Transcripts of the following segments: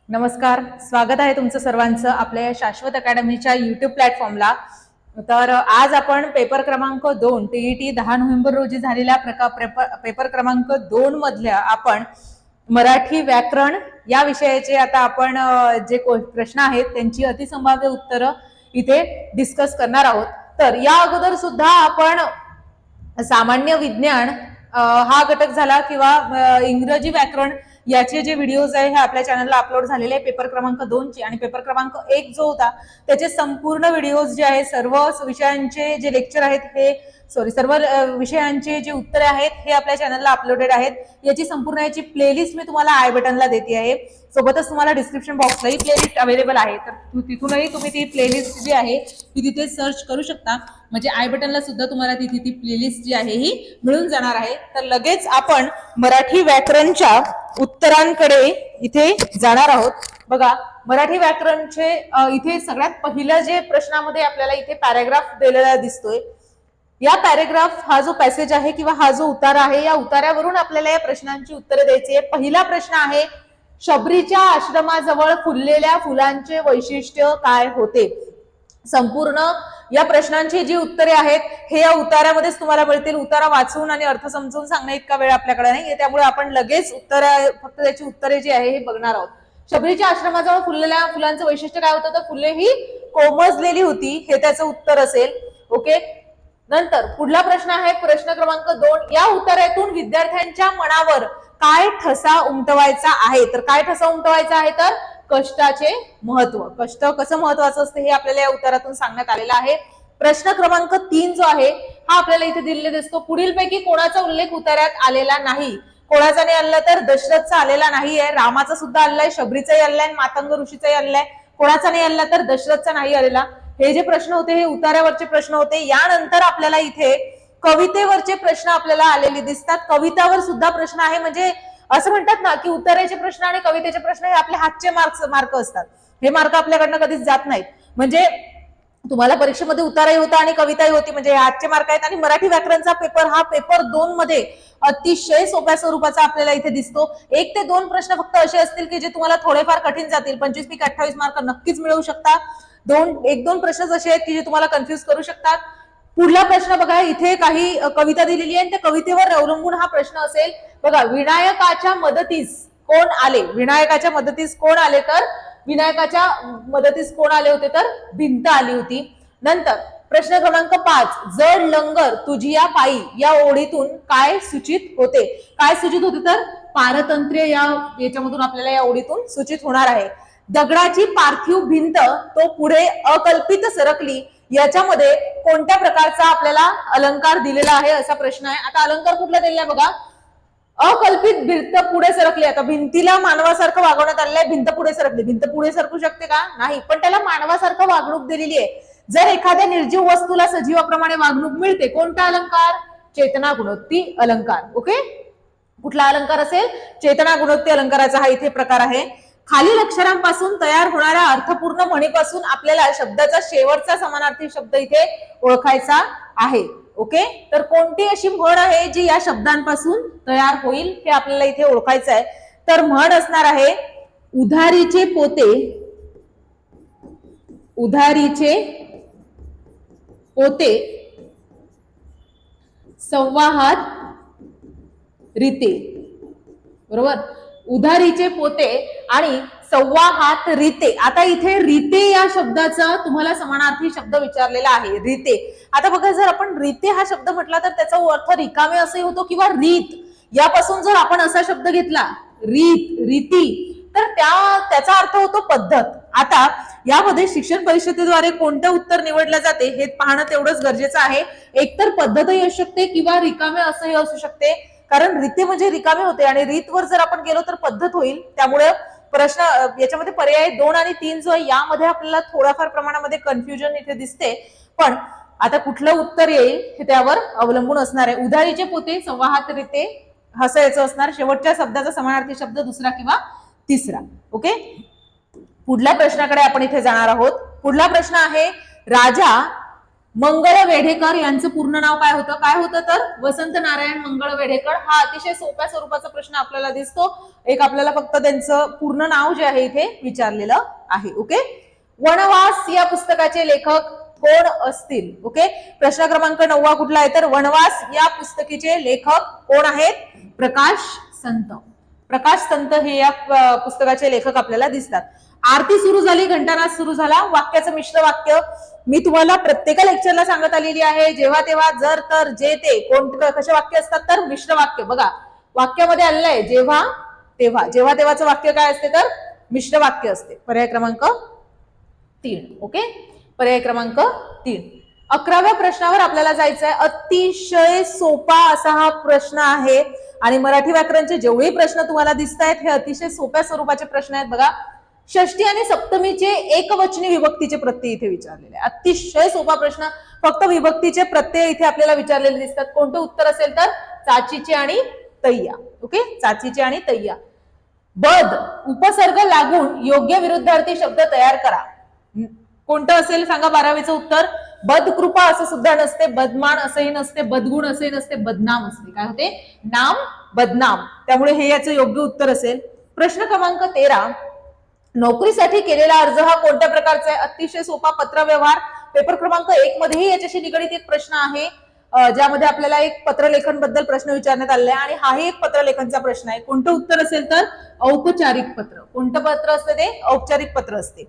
नमस्कार, स्वागत आहे तुमचं सर्वांचं आपल्या या शाश्वत अकॅडमीच्या यूट्यूब प्लॅटफॉर्मला. तर आज आपण पेपर क्रमांक 2 टीईटी 10 नोव्हेंबर रोजी झालेल्या पेपर क्रमांक 2 मधल्या आपण मराठी व्याकरण या विषयाचे आता आपण जे प्रश्न आहेत त्यांची अतिसंभाव्य उत्तरं इथे डिस्कस करणार आहोत. तर या अगोदर सुद्धा आपण सामान्य विज्ञान हा घटक झाला किंवा इंग्रजी व्याकरण याचे जे व्हिडिओज आहे हे आपल्या चॅनलला अपलोड झालेले आहे पेपर क्रमांक 2 चे. आणि पेपर क्रमांक 1 जो होता त्याचे संपूर्ण व्हिडिओज जे आहे सर्व विषयांचे जे लेक्चर आहेत हे सर्व विषयांचे जे उत्तरे आहेत हे आपल्या चॅनलला अपलोडेड आहेत. याची संपूर्ण याची प्लेलिस्ट मी तुम्हाला आय बटनला देते आहे. सोबतच तुम्हाला डिस्क्रिप्शन बॉक्सलाही प्लेलिस्ट अवेलेबल आहे, तर तिथूनही तुम्ही ती प्लेलिस्ट जी आहे ती तिथे सर्च करू शकता. म्हणजे आय बटनला सुद्धा तुम्हाला तिथे ती प्लेलिस्ट जी आहे ही मिळून जाणार आहे. तर लगेच आपण मराठी व्याकरणच्या उत्तरांकडे इथे जाणार आहोत. बघा, मराठी व्याकरणचे इथे सगळ्यात पहिलं जे प्रश्नामध्ये आपल्याला इथे पॅराग्राफ दिलेला दिसतोय. या पॅराग्राफ हा जो पॅसेज आहे किंवा हा जो उतारा आहे या उतार्यावरून आपल्याला या प्रश्नांची उत्तरे द्यायची आहे. पहिला प्रश्न आहे, शबरीच्या आश्रमाजवळ फुललेल्या फुलांचे वैशिष्ट्य काय होते? संपूर्ण या प्रश्नांची जी उत्तरे आहेत हे या उतारामध्येच तुम्हाला मिळतील. उतारा वाचून आणि अर्थ समजून सांगण्या इतका वेळ आपल्याकडे नाही, त्यामुळे आपण लगेच फक्त त्याची उत्तरे जी आहे हे बघणार आहोत. शबरीच्या आश्रमाजवळ फुललेल्या फुलांचं वैशिष्ट्य काय होतं? तर फुले ही कोमजलेली होती, हे त्याचं उत्तर असेल. ओके. नंतर पुढला प्रश्न आहे प्रश्न क्रमांक 2, या उतार्यातून विद्यार्थ्यांच्या मनावर काय ठसा उमटवायचा आहे? तर काय ठसा उमटवायचा आहे? तर कष्टाचे महत्व. कष्ट कसं महत्वाचं असते हे आपल्याला या उत्तरातून सांगण्यात आलेलं आहे. प्रश्न क्रमांक 3 जो आहे हा आपल्याला इथे दिलेला दिसतो. पुढीलपैकी कोणाचा उल्लेख उतार्यात आलेला नाही? कोणाचा नाही आलेला? तर दशरथचा आलेला नाही आहे, रामाचा सुद्धा आलेला, शबरीचाही आलेला आहे, मातंग ऋषीचाही आलेला आहे. कोणाचा नाही आलेला? तर दशरथचा नाही आलेला. हे जे प्रश्न होते हे उतार्यावरचे प्रश्न होते. यानंतर आपल्याला इथे कवितेवरचे प्रश्न आपल्याला आलेले दिसतात. कवितावर सुद्धा प्रश्न आहे. म्हणजे असं म्हणतात ना की उत्तराचे प्रश्न आणि कवितेचे प्रश्न हे आपले हातचे मार्क असतात. हे मार्क आपल्याकडनं कधीच जात नाहीत. म्हणजे तुम्हाला परीक्षेमध्ये उताराही होता आणि कविताही होती, म्हणजे हातचे मार्क आहेत. आणि मराठी व्याकरणचा पेपर हा पेपर 2 मध्ये अतिशय सोप्या स्वरूपाचा आपल्याला इथे दिसतो. 1 ते 2 प्रश्न फक्त असे असतील की जे तुम्हाला थोडेफार कठीण जातील. 25 पैकी 28 मार्क नक्कीच मिळवू शकता. 1-2 प्रश्न असे आहेत की जे तुम्हाला कन्फ्युज करू शकतात. पुढला प्रश्न बघा, इथे काही कविता दिलेली आहे, त्या कवितेवर अवलंबून हा प्रश्न असेल. बघा, विनायकाच्या मदतीस कोण आले? विनायकाच्या मदतीस कोण आले? तर विनायकाच्या मदतीस कोण आले होते? तर भिंत आली होती. नंतर प्रश्न क्रमांक 5, जड लंगर तुझिया पायी या ओळीतून काय सूचित होते? काय सूचित होते? तर पारतंत्र्य याच्यामधून आपल्याला या ओळीतून सूचित होणार आहे. दगडाची पार्थिव भिंत तो पुढे अकल्पित सरकली, याच्यामध्ये कोणत्या प्रकारचा आपल्याला अलंकार दिलेला आहे असा प्रश्न आहे. आता अलंकार कुठला दिलेला आहे बघा, अकल्पित भिंत पुढे सरकली. आता भिंतीला मानवासारखं वागवण्यात आलेलं आहे, भिंत पुढे सरकली. भिंत पुढे सरकू शकते का? नाही, पण त्याला मानवासारखं वागणूक दिलेली आहे. जर एखाद्या निर्जीव वस्तूला सजीवाप्रमाणे वागणूक मिळते, कोणता अलंकार? चेतना गुणोक्ती अलंकार. ओके, कुठला अलंकार असेल? चेतना गुणोक्ती अलंकाराचा हा इथे प्रकार आहे. खालील अक्षरांपासून तयार होणाऱ्या अर्थपूर्ण म्हणीपासून आपल्याला शब्दाचा शेवटचा समानार्थी शब्द इथे ओळखायचा आहे. ओके, तर कोणती अशी म्हण आहे जी या शब्दांपासून तयार होईल हे आपल्याला इथे ओळखायचं आहे. तर म्हण असणार आहे, उधारीचे पोते, उधारीचे पोते संवाहात रीते. बरोबर, उधारीचे पोते आणि संवाहात रीते. आता इथे रीते या शब्दाचा तुम्हाला समानार्थी शब्द विचारलेला आहे, रीते. आता बघा, जर आपण रीते हा शब्द म्हटला तर त्याचा अर्थ रिकामे असे होतो किंवा रीत. यापासून जर आपण असा शब्द घेतला रीत, रीती, तर त्याचा अर्थ होतो पद्धत. आता यामध्ये शिक्षण परिषदेद्वारे कोणतं उत्तर निवडलं जाते हे पाहणं तेवढंच गरजेचं आहे. एकतर पद्धतही असू शकते किंवा रिकामे असंही असू शकते, कारण रीते म्हणजे रिकामे होते आणि रीतवर जर आपण गेलो तर पद्धत होईल. त्यामुळे प्रश्न याच्यामध्ये पर्याय 2 आणि 3 जो आहे यामध्ये आपल्याला थोड्याफार प्रमाणामध्ये कन्फ्युजन इथे दिसते. पण आता कुठलं उत्तर येईल हे त्यावर अवलंबून असणार आहे. उधारीचे पोते संवाहात रीते असं याचं असणार. शेवटच्या शब्दाचा समानार्थी शब्द दुसरा किंवा तिसरा. ओके, पुढल्या प्रश्नाकडे आपण इथे जाणार आहोत. पुढला प्रश्न आहे, राजा मंगळ वेढेकर यांचं पूर्ण नाव काय होतं तर वसंत नारायण मंगळ वेढेकर. हा अतिशय सोप्या स्वरूपाचा प्रश्न आपल्याला दिसतो. एक आपल्याला फक्त त्यांचं पूर्ण नाव जे आहे इथे विचारलेलं आहे. ओके. वनवास या पुस्तकाचे लेखक कोण असतील? ओके. प्रश्न क्रमांक 9 कुठला आहे तर वनवास या पुस्तकाचे लेखक कोण आहेत? प्रकाश संत. प्रकाश संत हे या पुस्तकाचे लेखक आपल्याला दिसतात. आरती सुरू झाली, घंटानाद सुरू झाला. वाक्याचं मिश्र वाक्य मी तुम्हाला प्रत्येक लेक्चरला सांगत आलेली आहे. जेव्हा तेव्हा, जर तर, जे ते, कसे वाक्य असतात तर मिश्र वाक्य. बघा वाक्यामध्ये आलेलं आहे जेव्हा तेव्हा. जेव्हा तेव्हाचं वाक्य काय असते तर मिश्र वाक्य असते. पर्याय क्रमांक 3. ओके. पर्याय क्रमांक 3. 11व्या प्रश्नावर आपल्याला जायचं आहे. अतिशय सोपा असा हा प्रश्न आहे आणि मराठी व्याकरणचे जेवढे प्रश्न तुम्हाला दिसत आहेत हे अतिशय सोप्या स्वरूपाचे प्रश्न आहेत. बघा षष्टी आणि सप्तमीचे एकवचनी विभक्तीचे प्रत्यय इथे विचारलेले. अतिशय सोपा प्रश्न. फक्त विभक्तीचे प्रत्यय इथे आपल्याला विचारलेले दिसतात. कोणतं उत्तर असेल तर चाचीचे आणि तय्या. ओके. चाचीचे आणि तय्या. बद उपसर्ग लागून योग्य विरुद्धार्थी शब्द तयार करा. कोणतं असेल सांगा? 12वीचं उत्तर बदकृपा असं सुद्धा नसते, बदमान असंही नसते, बदगुण असंही नसते, बदनाम असते. काय होते? नाम बदनाम. त्यामुळे हे याचं योग्य उत्तर असेल. प्रश्न क्रमांक 13. नोकरीसाठी केलेला अर्ज हा कोणत्या प्रकारचा आहे? अतिशय सोपा. पत्रव्यवहार. पेपर क्रमांक 1 मध्येही याच्याशी निगडित एक प्रश्न आहे ज्यामध्ये आपल्याला एक पत्रलेखन बद्दल प्रश्न विचारण्यात आले आहे आणि हाही एक पत्रलेखनचा प्रश्न आहे. कोणतं उत्तर असेल तर औपचारिक पत्र. कोणतं पत्र असते ते? औपचारिक पत्र असते.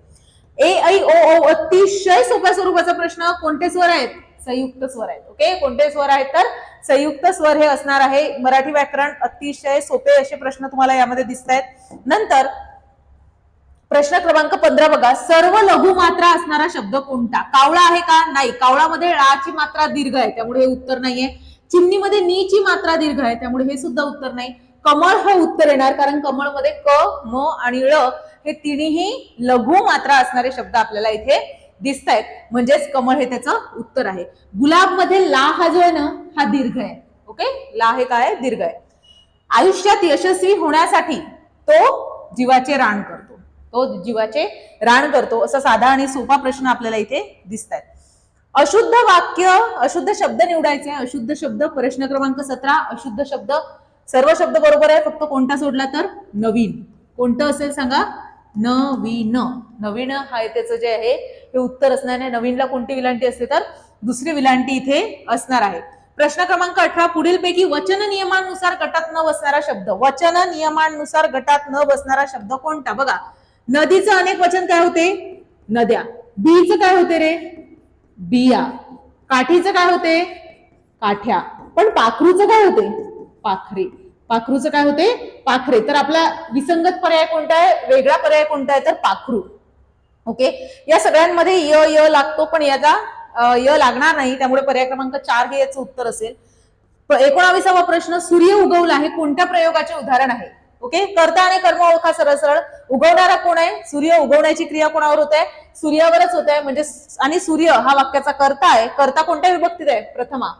ए ऐ ओ औ अतिशय सोप्या स्वरूपाचा प्रश्न. कोणते स्वर आहेत? संयुक्त स्वर आहेत. ओके. कोणते स्वर आहेत तर संयुक्त स्वर हे असणार आहे. मराठी व्याकरण अतिशय सोपे असे प्रश्न तुम्हाला यामध्ये दिसत आहेत. नंतर प्रश्न क्रमांक 15 बघा. सर्व लघु मात्रा असणारा शब्द कोणता? कावळा आहे का? नाही. कावळामध्ये ळाची मात्रा दीर्घ आहे त्यामुळे हे उत्तर नाहीये. चिमणीमध्ये नी ची मात्रा दीर्घ आहे त्यामुळे हे सुद्धा उत्तर नाही. कमळ हे उत्तर येणार कारण कमळमध्ये क, म आणि ळ हे तिन्ही लघु मात्रा असणारे शब्द आपल्याला इथे दिसत आहेत. म्हणजेच कमळ हे त्याचं उत्तर आहे. गुलाब मध्ये ला हा जो आहे ना हा दीर्घ आहे. ओके. ला हे काय? दीर्घ आहे. आयुष्यात यशस्वी होण्यासाठी तो जीवाचे रान करतो. तो जीवाचे रान करतो. असा साधा आणि सोपा प्रश्न आपल्याला इथे दिसत आहेत. अशुद्ध वाक्य, अशुद्ध शब्द निवडायचे. अशुद्ध शब्द प्रश्न क्रमांक 17. अशुद्ध शब्द सर्व शब्द बरोबर आहे फक्त कोणता सोडला तर नवीन. कोणतं असेल सांगा? नवीन. नवीन हा त्याचं जे आहे हे उत्तर असणार आहे. नवीनला कोणती विलांटी असते तर दुसरी विलांटी इथे असणार आहे. प्रश्न क्रमांक 18. पुढीलपैकी वचन नियमानुसार गटात न बसणारा शब्द. वचन नियमानुसार गटात न बसणारा शब्द कोणता? बघा नदीचं अनेक वचन काय होते? नद्या. बीचं काय होते रे? बिया. काठीचं काय होते? काठ्या. पण पाखरूचं काय होते? पाखरे. पाखरूचं काय होते? पाखरे. तर आपला विसंगत पर्याय कोणता आहे? वेगळा पर्याय कोणता आहे तर पाखरू. ओके. या सगळ्यांमध्ये य लागतो पण याचा य लागणार नाही त्यामुळे पर्याय क्रमांक 4 हे याचं उत्तर असेल. 19वा प्रश्न. सूर्य उगवला हे कोणत्या प्रयोगाचे उदाहरण आहे? ओके. कर्ता आणि कर्म ओळखा सरळ सरळ. उगवणारा कोण आहे? सूर्य. उगवण्याची क्रिया कोणावर होत आहे? सूर्यावरच होत आहे. म्हणजे आणि सूर्य हा वाक्याचा कर्ता आहे. कर्ता कोणत्या विभक्तीत आहे? प्रथमा.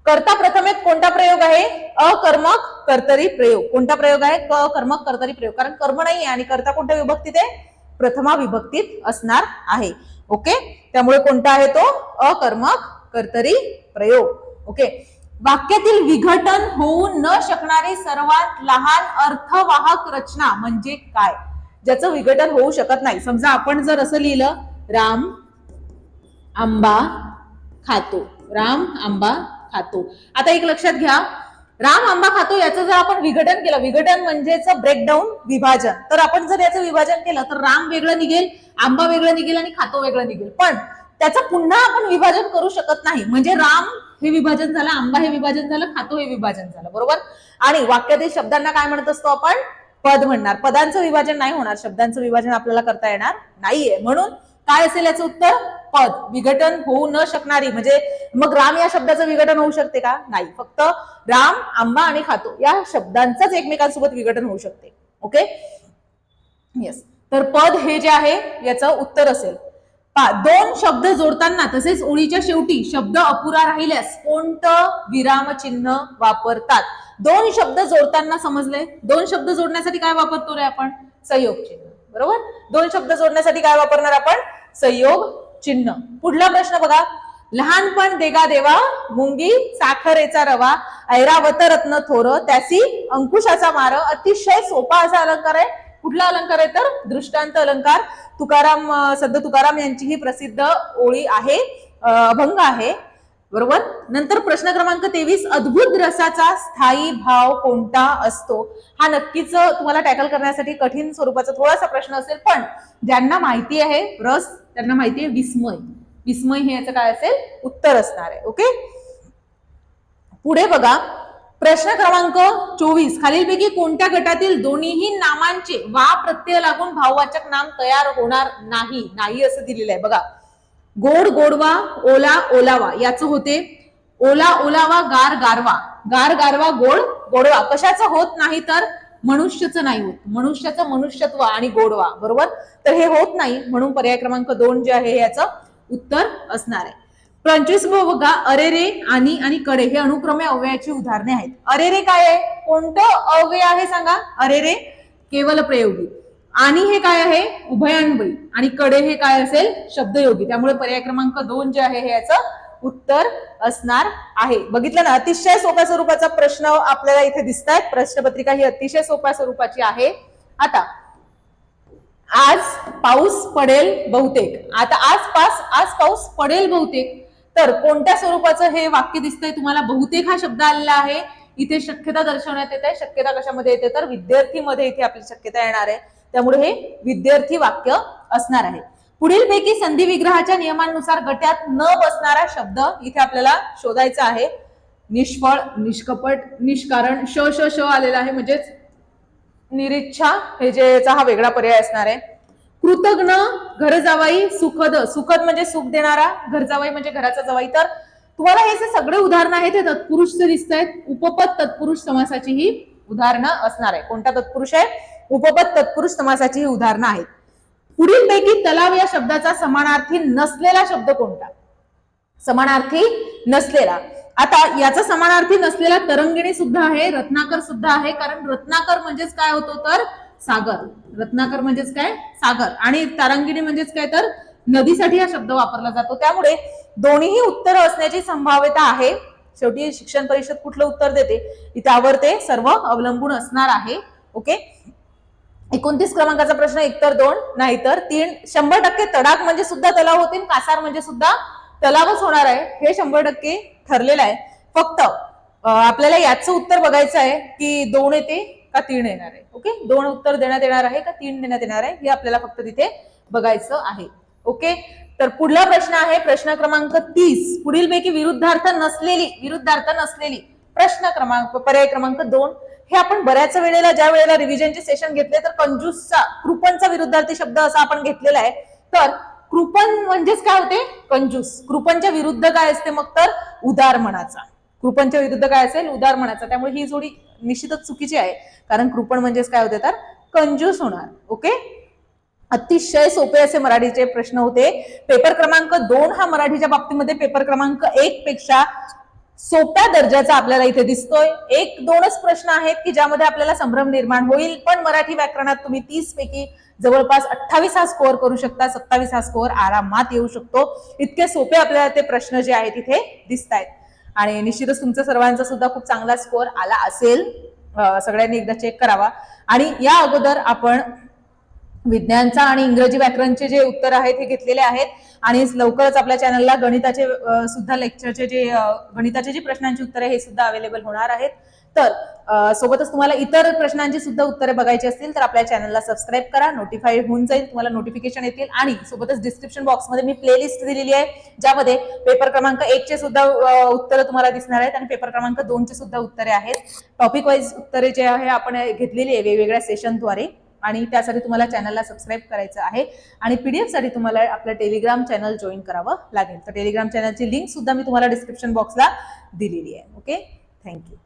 कर्ता प्रथमेत कोणता प्रयोग आहे? अकर्मक कर्तरी प्रयोग. कोणता प्रयोग आहे? अकर्मक कर्तरी प्रयोग. कारण कर्म नाही आहे आणि कर्ता कोणत्या विभक्तीत आहे? प्रथमा विभक्तीत असणार आहे. ओके. त्यामुळे कोणता आहे तो? अकर्मक कर्तरी प्रयोग. ओके. वाक्यातील विघटन होऊ न शकणारी सर्वात लहान अर्थवाहक रचना म्हणजे काय? ज्याचं विघटन होऊ शकत नाही. समजा आपण जर असं लिहिलं राम आंबा खातो. राम आंबा खातो. आता एक लक्षात घ्या. राम आंबा खातो याचं जर आपण विघटन केलं, विघटन म्हणजेच ब्रेकडाऊन, विभाजन. तर आपण जर याचं विभाजन केलं तर राम वेगळं निघेल, आंबा वेगळं निघेल आणि खातो वेगळं निघेल. पण त्याचं पुन्हा आपण विभाजन करू शकत नाही. म्हणजे राम हे विभाजन झालं, आंबा हे विभाजन झालं, खातो हे विभाजन झालं. बरोबर. आणि वाक्यातील शब्दांना काय म्हणत असतो आपण? पद म्हणणार. पदांचं विभाजन नाही होणार. शब्दांचं विभाजन आपल्याला करता येणार नाहीये. म्हणून काय असेल याचं उत्तर? पद. विघटन होऊ न शकणारी. म्हणजे मग राम या शब्दाचं विघटन होऊ शकते का? नाही. फक्त राम, आंबा आणि खातो या शब्दांचंच एकमेकांसोबत विघटन होऊ शकते. ओके. येस. तर पद हे जे आहे याचं उत्तर असेल. दोन शब्द जोडताना तसेच ओळीच्या शेवटी शब्द अपुरा राहिल्यास कोणतं विरामचिन्ह वापरतात? दोन शब्द जोडताना समजले. दोन शब्द जोडण्यासाठी काय वापरतो रे आपण? संयोग चिन्ह. बरोबर. दोन शब्द जोडण्यासाठी काय वापरणार आपण? संयोग चिन्ह. पुढला प्रश्न बघा. लहानपण देगा देवा, मुंगी साखरेचा रवा, ऐरावत रत्न थोर, त्यासी अंकुशाचा मार. अतिशय सोपा असा अलंकार आहे. कुठला अलंकार आहे तर दृष्टांत अलंकार. तुकाराम संत तुकाराम यांची ही प्रसिद्ध ओळी आहे, अभंग आहे. बरोबर. नंतर प्रश्न क्रमांक 23, अद्भुत रसाचा स्थायी भाव कोणता असतो. हा नक्कीच तुम्हाला टॅकल करण्यासाठी कठीण स्वरूपाचा थोडासा प्रश्न असेल, पण ज्यांना माहिती आहे रस त्यांना माहिती आहे विस्मय. विस्मय हे याचं काय असेल उत्तर असणार आहे. ओके, पुढे बघा. प्रश्न क्रमांक 24, खालीलपैकी कोणत्या गटातील दोन्हीही नामांचे वा प्रत्यय लागून भाववाचक नाम तयार होणार नाही. नाही असं दिलेलं आहे बघा. गोड गोडवा, ओला ओलावा याचं होते. ओला ओलावा, गार गारवा, गार गारवा, गोड गोडवा. कशाचं होत नाही तर मनुष्याचं नाही होत. मनुष्याचं मनुष्यत्व आणि गोडवा. बरोबर. तर हे होत नाही, म्हणून पर्याय क्रमांक 2 जे आहे याचं उत्तर असणार आहे. 25 बघा. अरेरे, आणि आणि कडे हे अनुक्रमे अव्ययाची उदाहरणे आहेत. अरेरे काय आहे, कोणतं अव्यय आहे सांगा. अरेरे केवल प्रयोगी. आणि हे काय आहे उभयान्वयी. आणि कडे हे काय असेल शब्दयोगी. त्यामुळे पर्याय क्रमांक 2 जे आहे हे याचं उत्तर असणार आहे. बघितलं ना, अतिशय सोप्या स्वरूपाचा प्रश्न आपल्याला इथे दिसत आहेत. प्रश्नपत्रिका ही अतिशय सोप्या स्वरूपाची आहे. आता आज पाऊस पडेल बहुतेक. आता आज पाऊस पडेल बहुतेक. तर कोणत्या स्वरूपाचं हे वाक्य दिसतंय तुम्हाला. बहुतेक हा शब्द आलेला आहे. इथे शक्यता दर्शवण्यात येते. शक्यता कशामध्ये येते तर विद्यार्थीमध्ये इथे आपली शक्यता येणार आहे. त्यामुळे हे विद्यार्थी वाक्य असणार आहे. पुढील पैकी संधी विग्रहाच्या नियमांनुसार गटात न बसणारा शब्द इथे आपल्याला शोधायचा आहे. निष्फळ, निष्कपट, निष्कारण. श आलेला आहे म्हणजेच निरीच्छा हे जे याचा हा वेगळा पर्याय असणार आहे. कृतज्ञ, घर जावाई, सुखद. सुखद म्हणजे सुख देणारा, घर जावाई म्हणजे घराचा जावाई. तर तुम्हाला हे जे सगळे उदाहरणं आहेत हे तत्पुरुषचे दिसत आहेत. उपपद तत्पुरुष समासाची ही उदाहरणं असणार आहे. कोणता तत्पुरुष आहे, उपपद तत्पुरुष समासाची ही उदाहरणं आहेत. पुढील पैकी तलाव या शब्दाचा समानार्थी नसलेला शब्द कोणता. समानार्थी नसलेला. आता याचा समानार्थी नसलेला तरंगिणी सुद्धा आहे, रत्नाकर सुद्धा आहे. कारण रत्नाकर म्हणजेच काय होतो तर सागर. रत्नाकर म्हणजेच काय सागर. आणि तरंगिणी म्हणजेच काय तर नदीसाठी हा शब्द वापरला जातो. त्यामुळे दोन्हीही उत्तर असण्याची संभाव्यता आहे. शेवटी शिक्षण परिषद कुठलं उत्तर देते त्यावर ते सर्व अवलंबून असणार आहे. ओके, 29 क्रमांकाचा प्रश्न. एकतर 2 नाहीतर 3. 100% तडाख म्हणजे सुद्धा तलाव होतील, कासार म्हणजे सुद्धा तलावच होणार आहे. हे 100% ठरलेलं आहे. फक्त आपल्याला याचं उत्तर बघायचं आहे की 2 येते का 3 येणार आहे. ओके, 2 उत्तर देण्यात येणार आहे का 3 देण्यात येणार आहे हे आपल्याला फक्त तिथे बघायचं आहे. ओके, तर पुढला प्रश्न आहे प्रश्न क्रमांक 30. पुढीलपैकी विरुद्धार्थ नसलेली प्रश्न क्रमांक पर्याय क्रमांक 2. हे आपण बऱ्याच वेळेला ज्या वेळेला रिव्हिजनचे सेशन घेतले तर कंजूसचा, कृपणचा विरुद्धार्थी शब्द असा आपण घेतलेला आहे. तर कृपण म्हणजेच काय होते कंजूस. कृपणच्या विरुद्ध काय असते मग तर उदारमनाचा. कृपणच्या विरुद्ध काय असेल उदारमनाचा. त्यामुळे ही जोडी निश्चितच चुकीची आहे. कारण कृपण म्हणजेच काय होते तर कंजूस होणार. ओके, अतिशय सोपे असे मराठीचे प्रश्न होते. पेपर क्रमांक 2 हा मराठीच्या बाबतीमध्ये पेपर क्रमांक 1 पेक्षा सोप्या दर्जाचा आपल्याला इथे दिसतोय. 1-2च प्रश्न आहेत की ज्यामध्ये आपल्याला संभ्रम निर्माण होईल. पण मराठी व्याकरणात तुम्ही 30 पैकी जवळपास 28 हा स्कोअर करू शकता. 27 हा स्कोअर आरामात येऊ शकतो. इतके सोपे आपल्याला ते प्रश्न जे आहेत इथे दिसत आहेत. आणि निश्चितच तुमचा सर्वांचा सुद्धा खूप चांगला स्कोअर आला असेल. सगळ्यांनी एकदा चेक करावा. आणि या अगोदर आपण विज्ञानचा आणि इंग्रजी व्याकरणचे जे उत्तर आहेत हे घेतलेले आहेत. आणि लवकरच आपल्या चॅनलला गणिताचे सुद्धा लेक्चरचे जे गणिताचे जे प्रश्नांची उत्तरे हे सुद्धा अवेलेबल होणार आहेत. तर सोबतच तुम्हाला इतर प्रश्नांची सुद्धा उत्तरे बघायची असतील तर आपल्या चॅनलला सबस्क्राईब करा. नोटिफाय होऊन जाईल, तुम्हाला नोटिफिकेशन येतील. आणि सोबतच डिस्क्रिप्शन बॉक्समध्ये मी प्लेलिस्ट दिलेली आहे ज्यामध्ये पेपर क्रमांक 1 चे सुद्धा उत्तरं तुम्हाला दिसणार आहेत आणि पेपर क्रमांक 2 चे सुद्धा उत्तरे आहेत. टॉपिक वाईज उत्तरे जे आहे आपण घेतलेली आहे वेगवेगळ्या सेशनद्वारे. आणि त्यासाठी तुम्हाला चॅनलला सबस्क्राईब करायचं आहे. आणि पीडीएफ साठी तुम्हाला आपलं टेलिग्राम चॅनल जॉईन करावं लागेल. तर टेलिग्राम चॅनलची लिंक सुद्धा मी तुम्हाला डिस्क्रिप्शन बॉक्सला दिलेली आहे. Okay, thank you.